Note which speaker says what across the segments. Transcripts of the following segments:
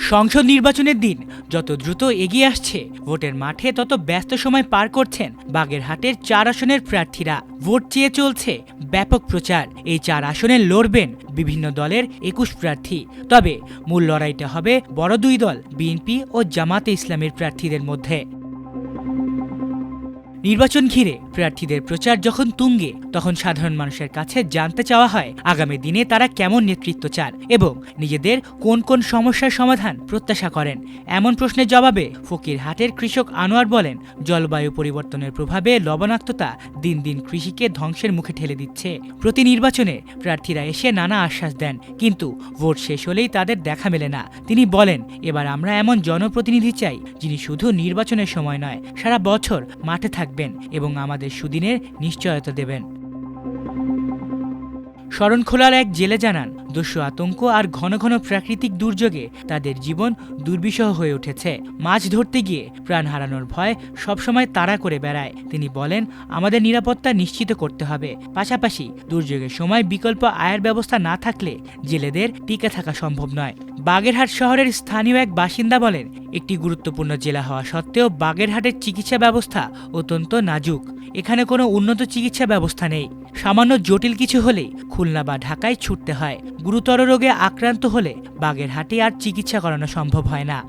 Speaker 1: সংসদ নির্বাচনের দিন যত দ্রুত এগিয়ে আসছে, ভোটের মাঠে তত ব্যস্ত সময় পার করছেন বাগেরহাটের 4 আসনের প্রার্থীরা। ভোট চেয়ে চলছে ব্যাপক প্রচার। এই 4 আসনে লড়বেন বিভিন্ন দলের 21 প্রার্থী। তবে মূল লড়াইটা হবে বড় 2 দল বিএনপি ও জামাতে ইসলামের প্রার্থীদের মধ্যে। নির্বাচন ঘিরে প্রার্থীদের প্রচার যখন তুঙ্গে, তখন সাধারণ মানুষের কাছে জানতে চাওয়া হয় আগামী দিনে তারা কেমন নেতৃত্ব চান এবং নিজেদের কোন কোন সমস্যার সমাধান প্রত্যাশা করেন। এমন প্রশ্নের জবাবে ফকিরহাটের কৃষক আনোয়ার বলেন, জলবায়ু পরিবর্তনের প্রভাবে লবণাক্ততা দিন দিন কৃষিকে ধ্বংসের মুখে ঠেলে দিচ্ছে। প্রতি নির্বাচনে প্রার্থীরা এসে নানা আশ্বাস দেন, কিন্তু ভোট শেষ হলেই তাদের দেখা মেলে না। তিনি বলেন, এবার আমরা এমন জনপ্রতিনিধি চাই যিনি শুধু নির্বাচনের সময় নয়, সারা বছর মাঠে থাকবেন এবং আমাদের সুদিনের নিশ্চয়তা দেবেন। শরণখোলার এক জেলে জানান, দস্যু আতঙ্ক আর ঘন ঘন প্রাকৃতিক দুর্যোগে তাদের জীবন দুর্বিষহ হয়ে উঠেছে। মাছ ধরতে গিয়ে প্রাণ হারানোর ভয় সবসময় তাড়া করে বেড়ায়। তিনি বলেন, আমাদের নিরাপত্তা নিশ্চিত করতে হবে। পাশাপাশি দুর্যোগের সময় বিকল্প আয়ের ব্যবস্থা না থাকলে জেলেদের টিকে থাকা সম্ভব নয়। বাগেরহাট শহরের স্থানীয় এক বাসিন্দা বলেন, একটি গুরুত্বপূর্ণ জেলা হওয়া সত্ত্বেও বাগেরহাটের চিকিৎসা ব্যবস্থা অত্যন্ত নাজুক। এখানে কোনো উন্নত চিকিৎসা ব্যবস্থা নেই। সামান্য জটিল কিছু হলেই খুলনা বা ঢাকায় ছুটতে হয়। গুরুতর রোগে আক্রান্ত হলে বাগেরহাটে আর চিকিৎসা করানো সম্ভব হয় না।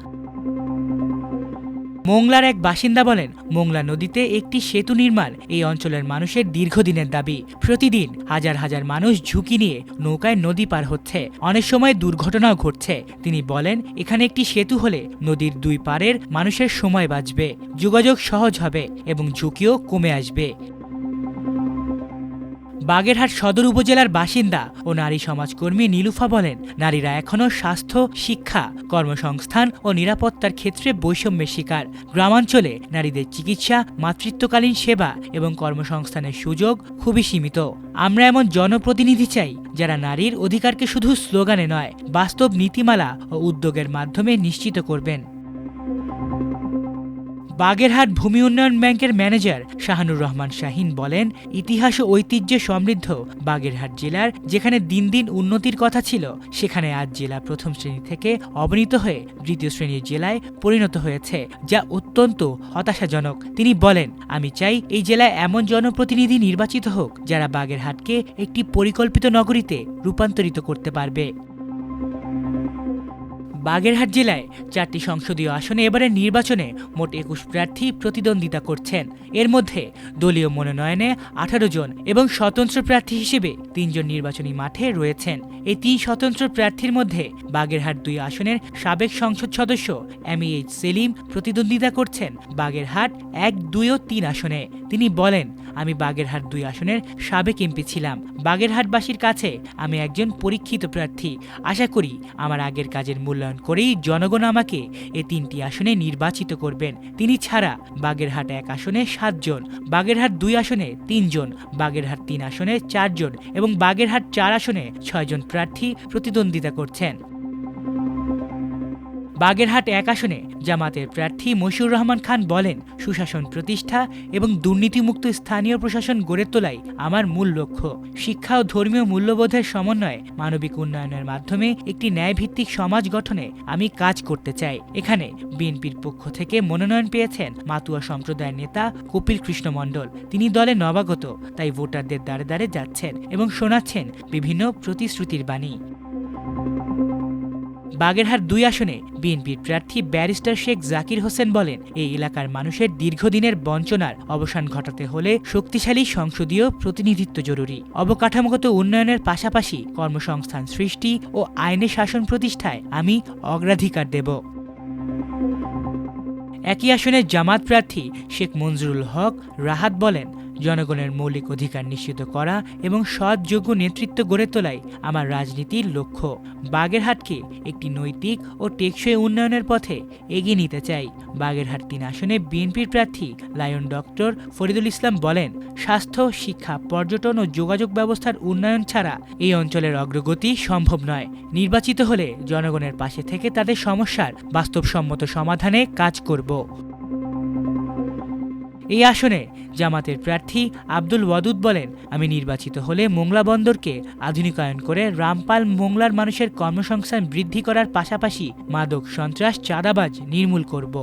Speaker 1: মোংলার এক বাসিন্দা বলেন, মোংলা নদীতে একটি সেতু নির্মাণ এই অঞ্চলের মানুষের দীর্ঘদিনের দাবি। প্রতিদিন হাজার হাজার মানুষ ঝুঁকি নিয়ে নৌকায় নদী পার হচ্ছে, অনেক সময় দুর্ঘটনাও ঘটছে। তিনি বলেন, এখানে একটি সেতু হলে নদীর 2 পারের মানুষের সময় বাঁচবে, যোগাযোগ সহজ হবে এবং ঝুঁকিও কমে আসবে। বাগেরহাট সদর উপজেলার বাসিন্দা ও নারী সমাজকর্মী নীলুফা বলেন, নারীরা এখনও স্বাস্থ্য, শিক্ষা, কর্মসংস্থান ও নিরাপত্তার ক্ষেত্রে বৈষম্যের শিকার। গ্রামাঞ্চলে নারীদের চিকিৎসা, মাতৃত্বকালীন সেবা এবং কর্মসংস্থানের সুযোগ খুবই সীমিত। আমরা এমন জনপ্রতিনিধি চাই যারা নারীর অধিকারকে শুধু স্লোগানে নয়, বাস্তব নীতিমালা ও উদ্যোগের মাধ্যমে নিশ্চিত করবেন। বাগেরহাট ভূমি উন্নয়ন ব্যাংকের ম্যানেজার শাহানুর রহমান শাহিন বলেন, ইতিহাস ও ঐতিহ্যে সমৃদ্ধ বাগেরহাট জেলার যেখানে দিন দিন উন্নতির কথা ছিল, সেখানে আজ জেলা প্রথম শ্রেণী থেকে অবনীত হয়ে 2য় শ্রেণীর জেলায় পরিণত হয়েছে, যা অত্যন্ত হতাশাজনক। তিনি বলেন, আমি চাই এই জেলায় এমন জনপ্রতিনিধি নির্বাচিত হোক যারা বাগেরহাটকে একটি পরিকল্পিত নগরীতে রূপান্তরিত করতে পারবে। বাগেরহাট জেলায় 4টি সংসদীয় আসনে এবারের নির্বাচনে মোট 21 প্রার্থী প্রতিদ্বন্দ্বিতা করছেন। এর মধ্যে দলীয় মনোনয়নে 18 জন এবং স্বতন্ত্র প্রার্থী হিসেবে 3 জন নির্বাচনী মাঠে রয়েছেন। এই 3 স্বতন্ত্র প্রার্থীর মধ্যে বাগেরহাট 2 আসনের সাবেক সংসদ সদস্য এমএইচ সেলিম প্রতিদ্বন্দ্বিতা করছেন বাগেরহাট 1, 2 ও 3 আসনে। তিনি বলেন, আমি বাগেরহাট 2 আসনের সাবেক এমপি ছিলাম। বাগেরহাটবাসীর কাছে আমি একজন পরীক্ষিত প্রার্থী। আশা করি আমার আগের কাজের মূল্যায়ন করেই জনগণ আমাকে এই 3টি আসনে নির্বাচিত করবেন। তিনি ছাড়া বাগেরহাট 1 আসনে 7 জন, বাগেরহাট 2 আসনে 3 জন, বাগেরহাট 3 আসনে 4 জন এবং বাগেরহাট 4 আসনে 6 জন প্রার্থী প্রতিদ্বন্দ্বিতা করছেন। বাগেরহাট 1 আসনে জামাতের প্রার্থী মশিউর রহমান খান বলেন, সুশাসন প্রতিষ্ঠা এবং দুর্নীতিমুক্ত স্থানীয় প্রশাসন গড়ে তোলাই আমার মূল লক্ষ্য। শিক্ষা ও ধর্মীয় মূল্যবোধের সমন্বয়ে মানবিক উন্নয়নের মাধ্যমে একটি ন্যায়ভিত্তিক সমাজ গঠনে আমি কাজ করতে চাই। এখানে বিএনপির পক্ষ থেকে মনোনয়ন পেয়েছেন মাতুয়া সম্প্রদায়ের নেতা কপিল কৃষ্ণ মণ্ডল। তিনি দলে নবাগত, তাই ভোটারদের দ্বারে দ্বারে যাচ্ছেন এবং শোনাচ্ছেন বিভিন্ন প্রতিশ্রুতির বাণী। বাগেরহাট 2 আসনে বিএনপির প্রার্থী ব্যারিস্টার শেখ জাকির হোসেন বলেন, এই এলাকার মানুষের দীর্ঘদিনের বঞ্চনার অবসান ঘটাতে হলে শক্তিশালী সংসদীয় প্রতিনিধিত্ব জরুরি। অবকাঠামোগত উন্নয়নের পাশাপাশি কর্মসংস্থান সৃষ্টি ও আইনের শাসন প্রতিষ্ঠায় আমি অগ্রাধিকার দেব। একই আসনের জামাত প্রার্থী শেখ মঞ্জুরুল হক রাহাত বলেন, জনগণের মৌলিক অধিকার নিশ্চিত করা এবং সৎ যোগ্য নেতৃত্ব গড়ে তোলাই আমার রাজনীতির লক্ষ্য। বাগেরহাটকে একটি নৈতিক ও টেকসই উন্নয়নের পথে এগিয়ে নিতে চাই। বাগেরহাট 3 আসনে বিএনপির প্রার্থী লায়ন ডক্টর ফরিদুল ইসলাম বলেন, স্বাস্থ্য, শিক্ষা, পর্যটন ও যোগাযোগ ব্যবস্থার উন্নয়ন ছাড়া এই অঞ্চলের অগ্রগতি সম্ভব নয়। নির্বাচিত হলে জনগণের পাশে থেকে তাদের সমস্যার বাস্তবসম্মত সমাধানে কাজ করব। এই আসনে জামাতের প্রার্থী আব্দুল ওয়াদুদ বলেন, আমি নির্বাচিত হলে মোংলা বন্দরকে আধুনিকায়ন করে রামপাল মোংলার মানুষের কর্মসংস্থান বৃদ্ধি করার পাশাপাশি মাদক সন্ত্রাস চাঁদাবাজ নির্মূল করব।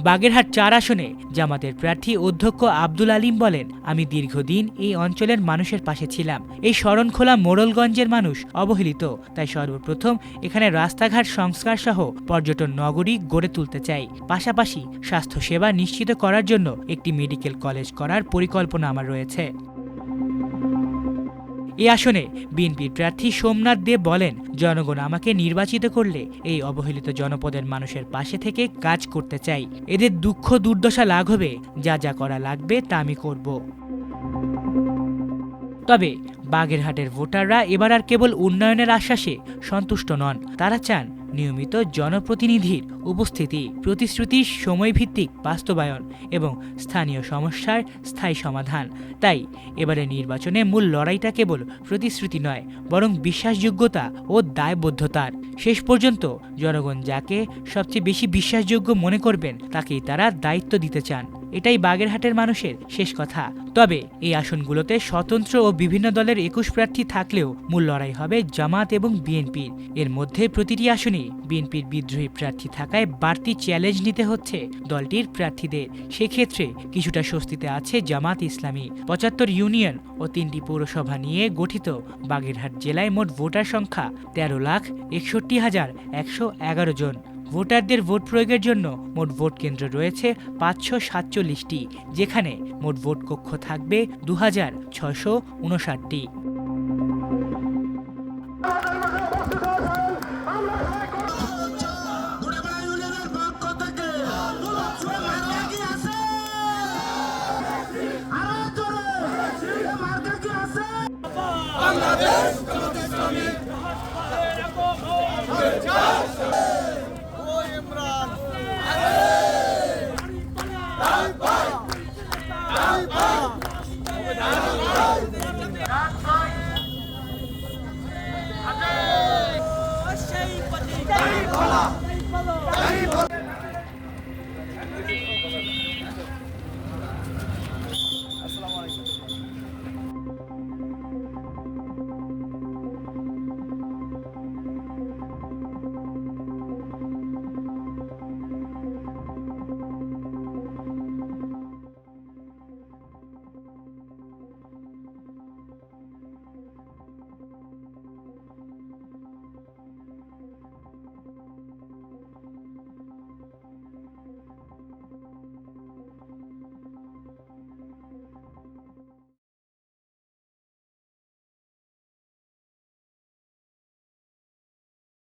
Speaker 1: বাগেরহাট ৪ আসনে জামাতের প্রার্থী অধ্যক্ষ আব্দুল আলিম বলেন, আমি দীর্ঘদিন এই অঞ্চলের মানুষের পাশে ছিলাম। এই শরণখোলা মোড়লগঞ্জের মানুষ অবহেলিত, তাই সর্বপ্রথম এখানে রাস্তাঘাট সংস্কার সহ পর্যটন নগরী গড়ে তুলতে চাই। পাশাপাশি স্বাস্থ্যসেবা নিশ্চিত করার জন্য একটি মেডিকেল কলেজ করার পরিকল্পনা আমার রয়েছে। এই আসনে বিএনপির প্রার্থী সোমনাথ দেব বলেন, জনগণ আমাকে নির্বাচিত করলে এই অবহেলিত জনপদের মানুষের পাশে থেকে কাজ করতে চাই। এদের দুঃখ দুর্দশা লাঘবে যা যা করা লাগবে তা আমি করব। তবে বাগেরহাটের ভোটাররা এবার আর কেবল উন্নয়নের আশ্বাসে সন্তুষ্ট নন, তারা চান নিয়মিত জনপ্রতিনিধির উপস্থিতি, প্রতিশ্রুতির সময়ভিত্তিক বাস্তবায়ন এবং স্থানীয় সমস্যার স্থায়ী সমাধান। তাই এবারে নির্বাচনে মূল লড়াইটা কেবল প্রতিশ্রুতি নয়, বরং বিশ্বাসযোগ্যতা ও দায়বদ্ধতার। শেষ পর্যন্ত জনগণ যাকে সবচেয়ে বেশি বিশ্বাসযোগ্য মনে করবেন তাকেই তারা দায়িত্ব দিতে চান। এটাই বাগেরহাটের মানুষের শেষ কথা। তবে এই আসনগুলোতে স্বতন্ত্র ও বিভিন্ন দলের ২১ প্রার্থী থাকলেও মূল লড়াই হবে জামাত এবং বিএনপির। এর মধ্যে প্রতিটি আসনেই বিএনপির বিদ্রোহী প্রার্থী থাকায় বাড়তি চ্যালেঞ্জ নিতে হচ্ছে দলটির প্রার্থীদের। সেক্ষেত্রে কিছুটা স্বস্তিতে আছে জামাত ইসলামী। ৭৫ ইউনিয়ন ও ৩টি পৌরসভা নিয়ে গঠিত বাগেরহাট জেলায় মোট ভোটার সংখ্যা ১৩,৬১,১১১ জন। ভোটারদের ভোট প্রয়োগের জন্য মোট ভোট কেন্দ্র রয়েছে ৫৪৭টি, যেখানে মোট ভোট কক্ষ থাকবে ২,৬৫৯টি।